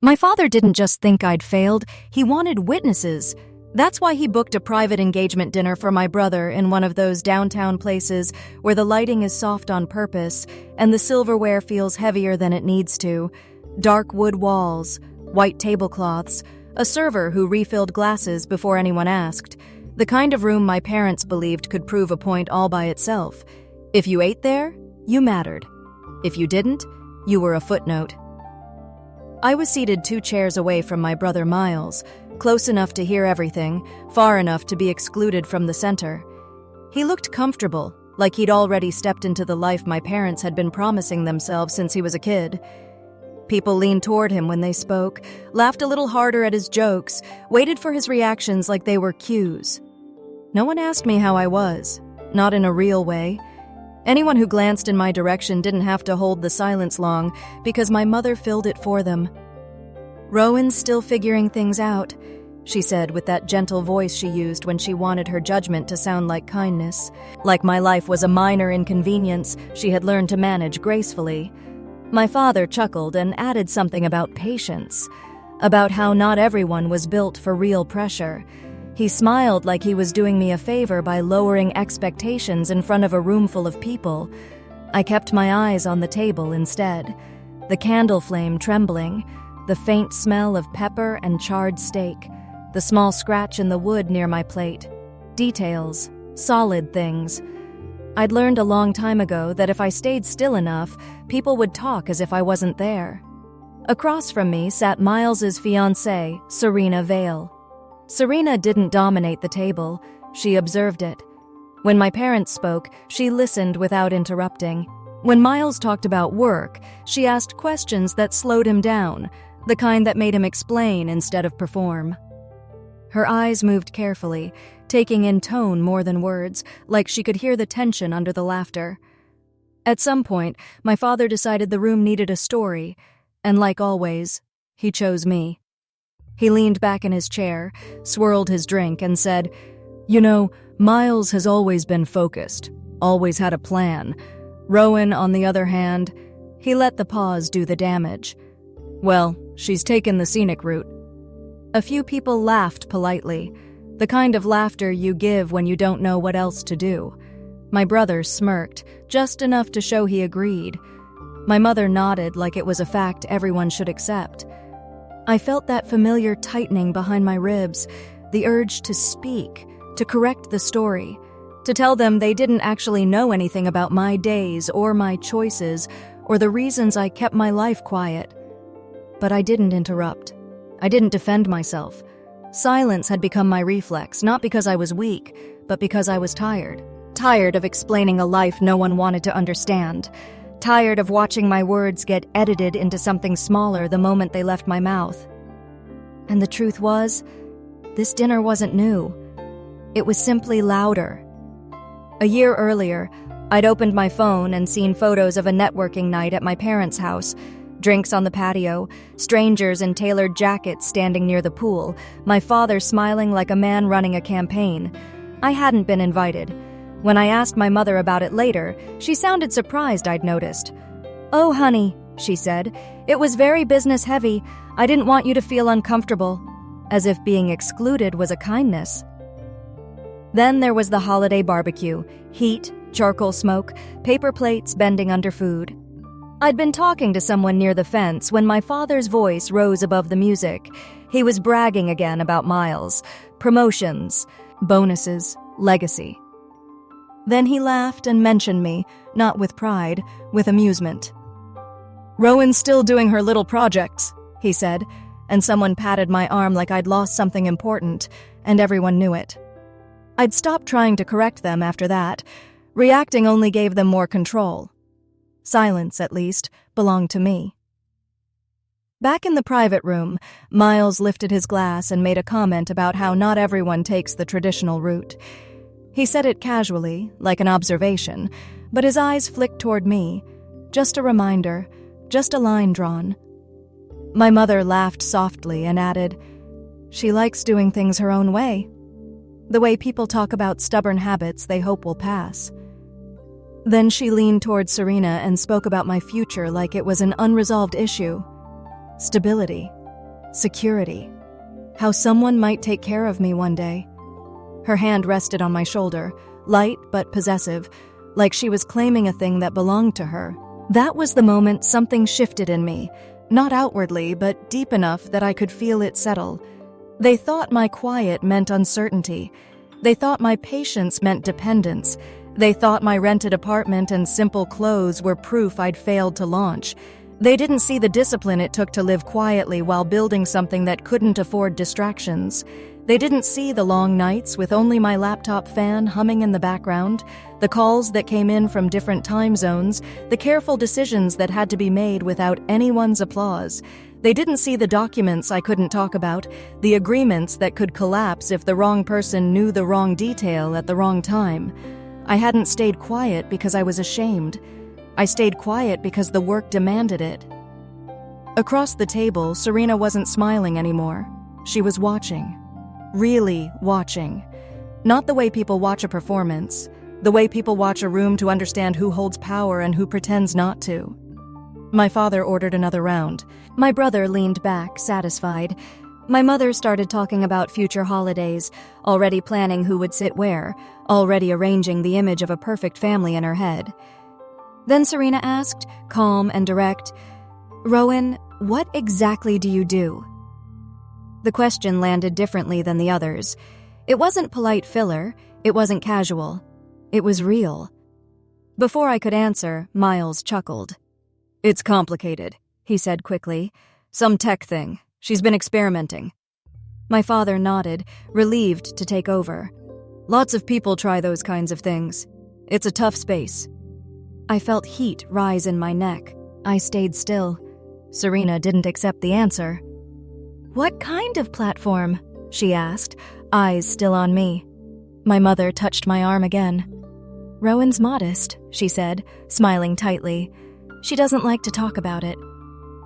My father didn't just think I'd failed, he wanted witnesses. That's why he booked a private engagement dinner for my brother in one of those downtown places where the lighting is soft on purpose and the silverware feels heavier than it needs to. Dark wood walls, white tablecloths, a server who refilled glasses before anyone asked. The kind of room my parents believed could prove a point all by itself. If you ate there, you mattered. If you didn't, you were a footnote. I was seated 2 chairs away from my brother Miles, close enough to hear everything, far enough to be excluded from the center. He looked comfortable, like he'd already stepped into the life my parents had been promising themselves since he was a kid. People leaned toward him when they spoke, laughed a little harder at his jokes, waited for his reactions like they were cues. No one asked me how I was, not in a real way. Anyone who glanced in my direction didn't have to hold the silence long because my mother filled it for them. "Rowan's still figuring things out," she said with that gentle voice she used when she wanted her judgment to sound like kindness. Like my life was a minor inconvenience she had learned to manage gracefully. My father chuckled and added something about patience, about how not everyone was built for real pressure. He smiled like he was doing me a favor by lowering expectations in front of a room full of people. I kept my eyes on the table instead, the candle flame trembling, the faint smell of pepper and charred steak, the small scratch in the wood near my plate. Details, solid things. I'd learned a long time ago that if I stayed still enough, people would talk as if I wasn't there. Across from me sat Miles's fiancée, Serena Vale. Serena didn't dominate the table, she observed it. When my parents spoke, she listened without interrupting. When Miles talked about work, she asked questions that slowed him down, the kind that made him explain instead of perform. Her eyes moved carefully, taking in tone more than words, like she could hear the tension under the laughter. At some point, my father decided the room needed a story, and like always, he chose me. He leaned back in his chair, swirled his drink, and said, "You know, Miles has always been focused, always had a plan. Rowan, on the other hand," he let the pause do the damage. "Well, she's taken the scenic route." A few people laughed politely, the kind of laughter you give when you don't know what else to do. My brother smirked, just enough to show he agreed. My mother nodded like it was a fact everyone should accept. I felt that familiar tightening behind my ribs, the urge to speak, to correct the story, to tell them they didn't actually know anything about my days or my choices or the reasons I kept my life quiet. But I didn't interrupt. I didn't defend myself. Silence had become my reflex, not because I was weak, but because I was tired. Tired of explaining a life no one wanted to understand. Tired of watching my words get edited into something smaller the moment they left my mouth. And the truth was, this dinner wasn't new. It was simply louder. A year earlier, I'd opened my phone and seen photos of a networking night at my parents' house. Drinks on the patio, strangers in tailored jackets standing near the pool, my father smiling like a man running a campaign. I hadn't been invited. When I asked my mother about it later, she sounded surprised I'd noticed. "Oh, honey," she said, "it was very business-heavy. I didn't want you to feel uncomfortable," as if being excluded was a kindness. Then there was the holiday barbecue, heat, charcoal smoke, paper plates bending under food. I'd been talking to someone near the fence when my father's voice rose above the music. He was bragging again about Miles, promotions, bonuses, legacy. Then he laughed and mentioned me, not with pride, with amusement. "Rowan's still doing her little projects," he said, and someone patted my arm like I'd lost something important, and everyone knew it. I'd stopped trying to correct them after that. Reacting only gave them more control. Silence, at least, belonged to me. Back in the private room, Miles lifted his glass and made a comment about how not everyone takes the traditional route. He said it casually, like an observation, but his eyes flicked toward me. Just a reminder, just a line drawn. My mother laughed softly and added, "She likes doing things her own way. The way people talk about stubborn habits they hope will pass." Then she leaned toward Serena and spoke about my future like it was an unresolved issue. Stability, security. How someone might take care of me one day. Her hand rested on my shoulder, light but possessive, like she was claiming a thing that belonged to her. That was the moment something shifted in me, not outwardly, but deep enough that I could feel it settle. They thought my quiet meant uncertainty. They thought my patience meant dependence. They thought my rented apartment and simple clothes were proof I'd failed to launch. They didn't see the discipline it took to live quietly while building something that couldn't afford distractions. They didn't see the long nights with only my laptop fan humming in the background, the calls that came in from different time zones, the careful decisions that had to be made without anyone's applause. They didn't see the documents I couldn't talk about, the agreements that could collapse if the wrong person knew the wrong detail at the wrong time. I hadn't stayed quiet because I was ashamed. I stayed quiet because the work demanded it. Across the table, Serena wasn't smiling anymore. She was watching. Really watching. Not the way people watch a performance, the way people watch a room to understand who holds power and who pretends not to. My father ordered another round. My brother leaned back, satisfied. My mother started talking about future holidays, already planning who would sit where, already arranging the image of a perfect family in her head. Then Serena asked, calm and direct, "Rowan, what exactly do you do?" The question landed differently than the others. It wasn't polite filler, it wasn't casual. It was real. Before I could answer, Miles chuckled. "It's complicated," he said quickly. "Some tech thing. She's been experimenting." My father nodded, relieved to take over. "Lots of people try those kinds of things. It's a tough space." I felt heat rise in my neck. I stayed still. Serena didn't accept the answer. "What kind of platform?" she asked, eyes still on me. My mother touched my arm again. "Rowan's modest," she said, smiling tightly. "She doesn't like to talk about it."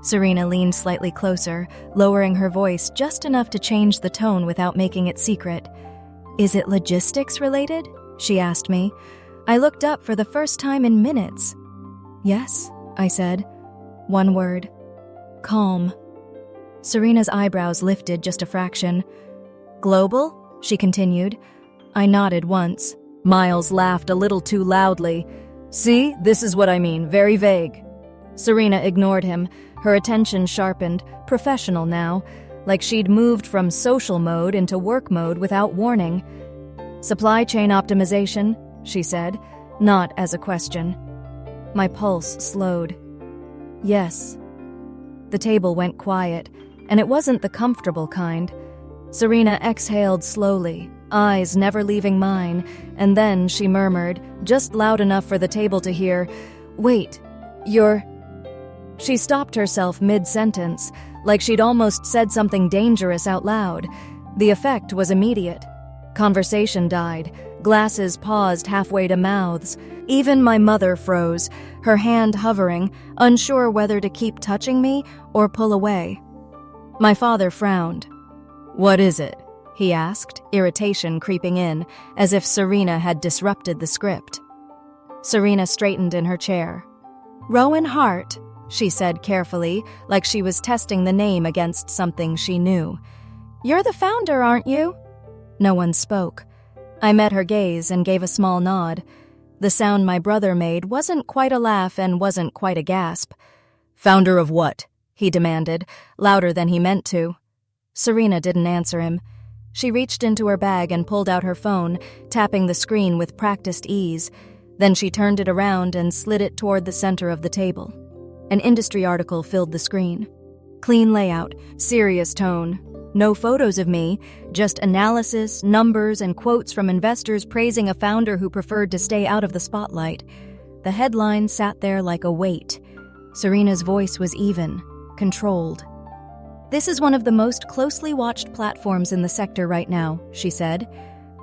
Serena leaned slightly closer, lowering her voice just enough to change the tone without making it secret. "Is it logistics related?" she asked me. I looked up for the first time in minutes. "Yes," I said. One word. "Calm." Serena's eyebrows lifted just a fraction. "Global?" she continued. I nodded once. Miles laughed a little too loudly. "See, this is what I mean, very vague." Serena ignored him, her attention sharpened, professional now, like she'd moved from social mode into work mode without warning. "Supply chain optimization," she said, not as a question. My pulse slowed. "Yes." The table went quiet, and it wasn't the comfortable kind. Serena exhaled slowly, eyes never leaving mine, and then she murmured, just loud enough for the table to hear, "Wait, you're—" She stopped herself mid-sentence, like she'd almost said something dangerous out loud. The effect was immediate. Conversation died. Glasses paused halfway to mouths. Even my mother froze, her hand hovering, unsure whether to keep touching me or pull away. My father frowned. "What is it?" he asked, irritation creeping in, as if Serena had disrupted the script. Serena straightened in her chair. "Rowan Hart," she said carefully, like she was testing the name against something she knew. "You're the founder, aren't you?" No one spoke. I met her gaze and gave a small nod. The sound my brother made wasn't quite a laugh and wasn't quite a gasp. "Founder of what?" he demanded, louder than he meant to. Serena didn't answer him. She reached into her bag and pulled out her phone, tapping the screen with practiced ease. Then she turned it around and slid it toward the center of the table. An industry article filled the screen. Clean layout, serious tone. No photos of me, just analysis, numbers, and quotes from investors praising a founder who preferred to stay out of the spotlight. The headline sat there like a weight. Serena's voice was even, controlled. "This is one of the most closely watched platforms in the sector right now," she said.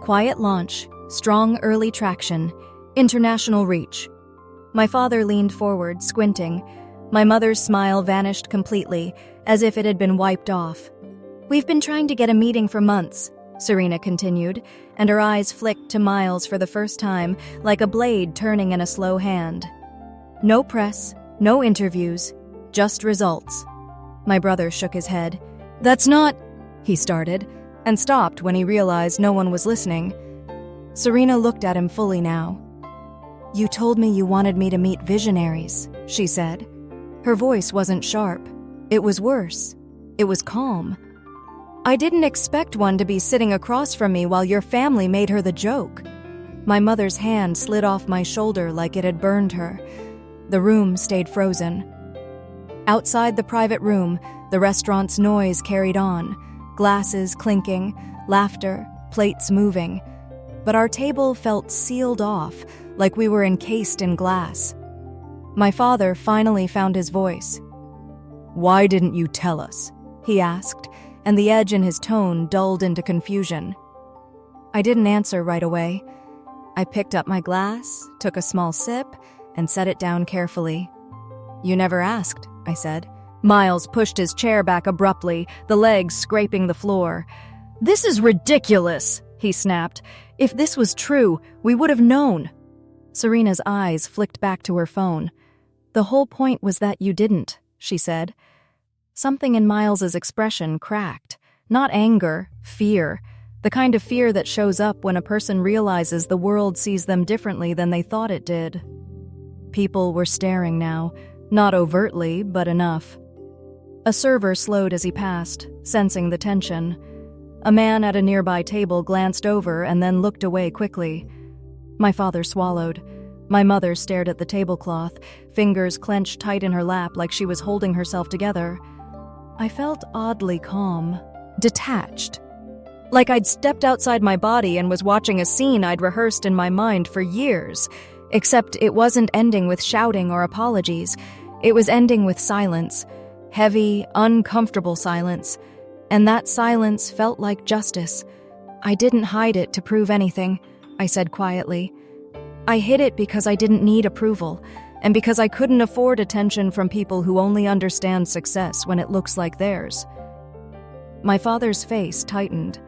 "Quiet launch, strong early traction, international reach." My father leaned forward, squinting. My mother's smile vanished completely, as if it had been wiped off. "We've been trying to get a meeting for months," Serena continued, and her eyes flicked to Miles for the first time, like a blade turning in a slow hand. "No press, no interviews, just results." My brother shook his head. "That's not," he started, and stopped when he realized no one was listening. Serena looked at him fully now. "You told me you wanted me to meet visionaries," she said. Her voice wasn't sharp. It was worse. It was calm. "I didn't expect one to be sitting across from me while your family made her the joke." My mother's hand slid off my shoulder like it had burned her. The room stayed frozen. Outside the private room, the restaurant's noise carried on, glasses clinking, laughter, plates moving. But our table felt sealed off, like we were encased in glass. My father finally found his voice. "Why didn't you tell us?" he asked, and the edge in his tone dulled into confusion. I didn't answer right away. I picked up my glass, took a small sip, and set it down carefully. "You never asked," I said. Miles pushed his chair back abruptly, the legs scraping the floor. "This is ridiculous," he snapped. "If this was true, we would have known." Serena's eyes flicked back to her phone. "The whole point was that you didn't," she said. Something in Miles's expression cracked. Not anger, fear. The kind of fear that shows up when a person realizes the world sees them differently than they thought it did. People were staring now, not overtly, but enough. A server slowed as he passed, sensing the tension. A man at a nearby table glanced over and then looked away quickly. My father swallowed. My mother stared at the tablecloth, fingers clenched tight in her lap like she was holding herself together. I felt oddly calm, detached. Like I'd stepped outside my body and was watching a scene I'd rehearsed in my mind for years, except it wasn't ending with shouting or apologies. It was ending with silence. Heavy, uncomfortable silence. And that silence felt like justice. I didn't hide it to prove anything, I said quietly. I hid it because I didn't need approval, and because I couldn't afford attention from people who only understand success when it looks like theirs. My father's face tightened.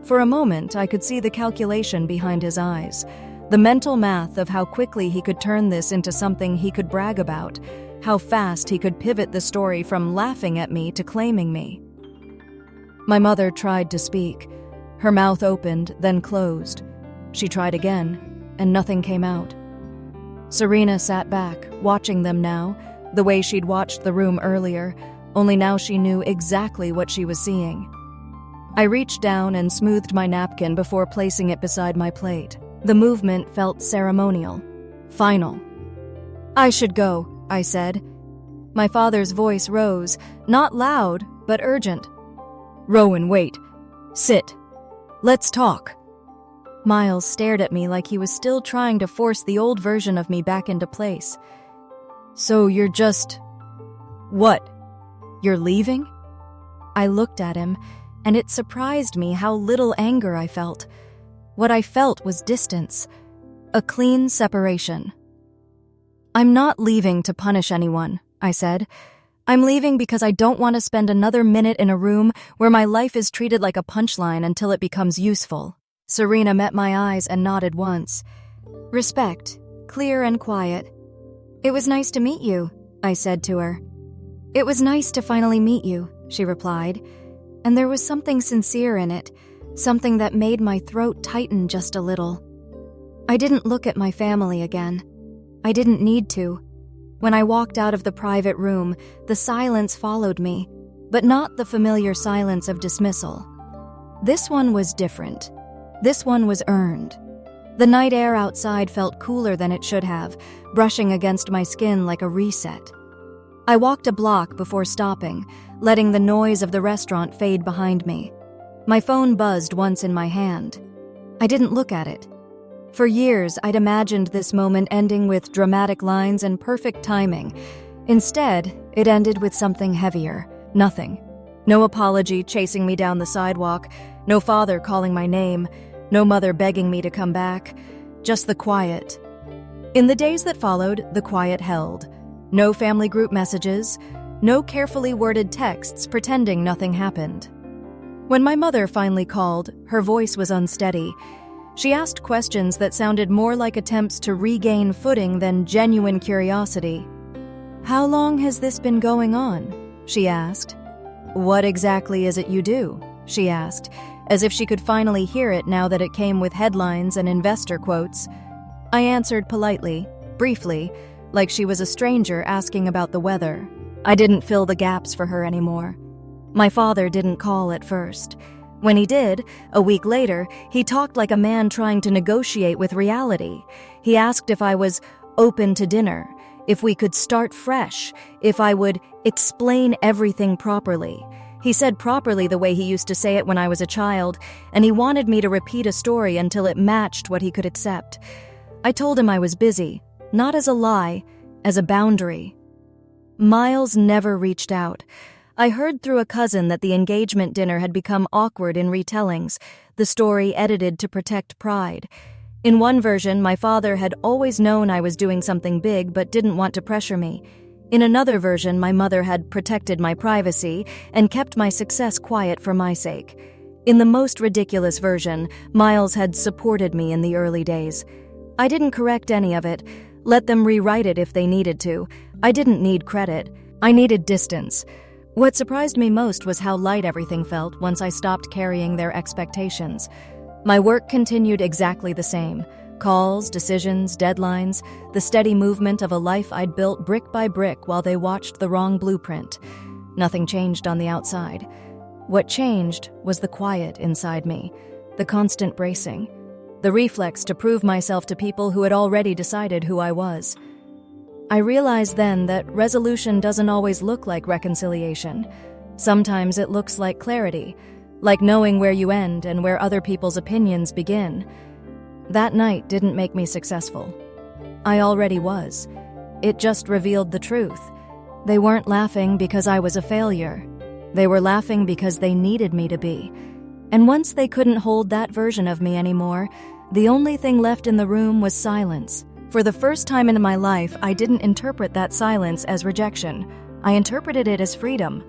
For a moment, I could see the calculation behind his eyes, the mental math of how quickly he could turn this into something he could brag about, how fast he could pivot the story from laughing at me to claiming me. My mother tried to speak. Her mouth opened, then closed. She tried again, and nothing came out. Serena sat back, watching them now, the way she'd watched the room earlier, only now she knew exactly what she was seeing. I reached down and smoothed my napkin before placing it beside my plate. The movement felt ceremonial, final. "I should go," I said. My father's voice rose, not loud, but urgent. "Rowan, wait. Sit. Let's talk." Miles stared at me like he was still trying to force the old version of me back into place. "So you're just... what? You're leaving?" I looked at him, and it surprised me how little anger I felt. What I felt was distance, a clean separation. "I'm not leaving to punish anyone," I said. "I'm leaving because I don't want to spend another minute in a room where my life is treated like a punchline until it becomes useful." Serena met my eyes and nodded once. Respect, clear and quiet. "It was nice to meet you," I said to her. "It was nice to finally meet you," she replied, and there was something sincere in it, something that made my throat tighten just a little. I didn't look at my family again. I didn't need to. When I walked out of the private room, the silence followed me, but not the familiar silence of dismissal. This one was different. This one was earned. The night air outside felt cooler than it should have, brushing against my skin like a reset. I walked a block before stopping, letting the noise of the restaurant fade behind me. My phone buzzed once in my hand. I didn't look at it. For years, I'd imagined this moment ending with dramatic lines and perfect timing. Instead, it ended with something heavier. Nothing. No apology chasing me down the sidewalk, no father calling my name, no mother begging me to come back, just the quiet. In the days that followed, the quiet held. No family group messages, no carefully worded texts pretending nothing happened. When my mother finally called, her voice was unsteady. She asked questions that sounded more like attempts to regain footing than genuine curiosity. "How long has this been going on?" she asked. "What exactly is it you do?" she asked, as if she could finally hear it now that it came with headlines and investor quotes. I answered politely, briefly, like she was a stranger asking about the weather. I didn't fill the gaps for her anymore. My father didn't call at first. When he did, a week later, he talked like a man trying to negotiate with reality. He asked if I was open to dinner, if we could start fresh, if I would explain everything properly. He said properly the way he used to say it when I was a child, and he wanted me to repeat a story until it matched what he could accept. I told him I was busy, not as a lie, as a boundary. Miles never reached out. I heard through a cousin that the engagement dinner had become awkward in retellings, the story edited to protect pride. In one version, my father had always known I was doing something big but didn't want to pressure me. In another version, my mother had protected my privacy and kept my success quiet for my sake. In the most ridiculous version, Miles had supported me in the early days. I didn't correct any of it, let them rewrite it if they needed to. I didn't need credit. I needed distance. What surprised me most was how light everything felt once I stopped carrying their expectations. My work continued exactly the same. Calls, decisions, deadlines, the steady movement of a life I'd built brick by brick while they watched the wrong blueprint. Nothing changed on the outside. What changed was the quiet inside me, the constant bracing, the reflex to prove myself to people who had already decided who I was. I realized then that resolution doesn't always look like reconciliation. Sometimes it looks like clarity, like knowing where you end and where other people's opinions begin. That night didn't make me successful. I already was. It just revealed the truth. They weren't laughing because I was a failure. They were laughing because they needed me to be. And once they couldn't hold that version of me anymore, the only thing left in the room was silence. For the first time in my life, I didn't interpret that silence as rejection. I interpreted it as freedom.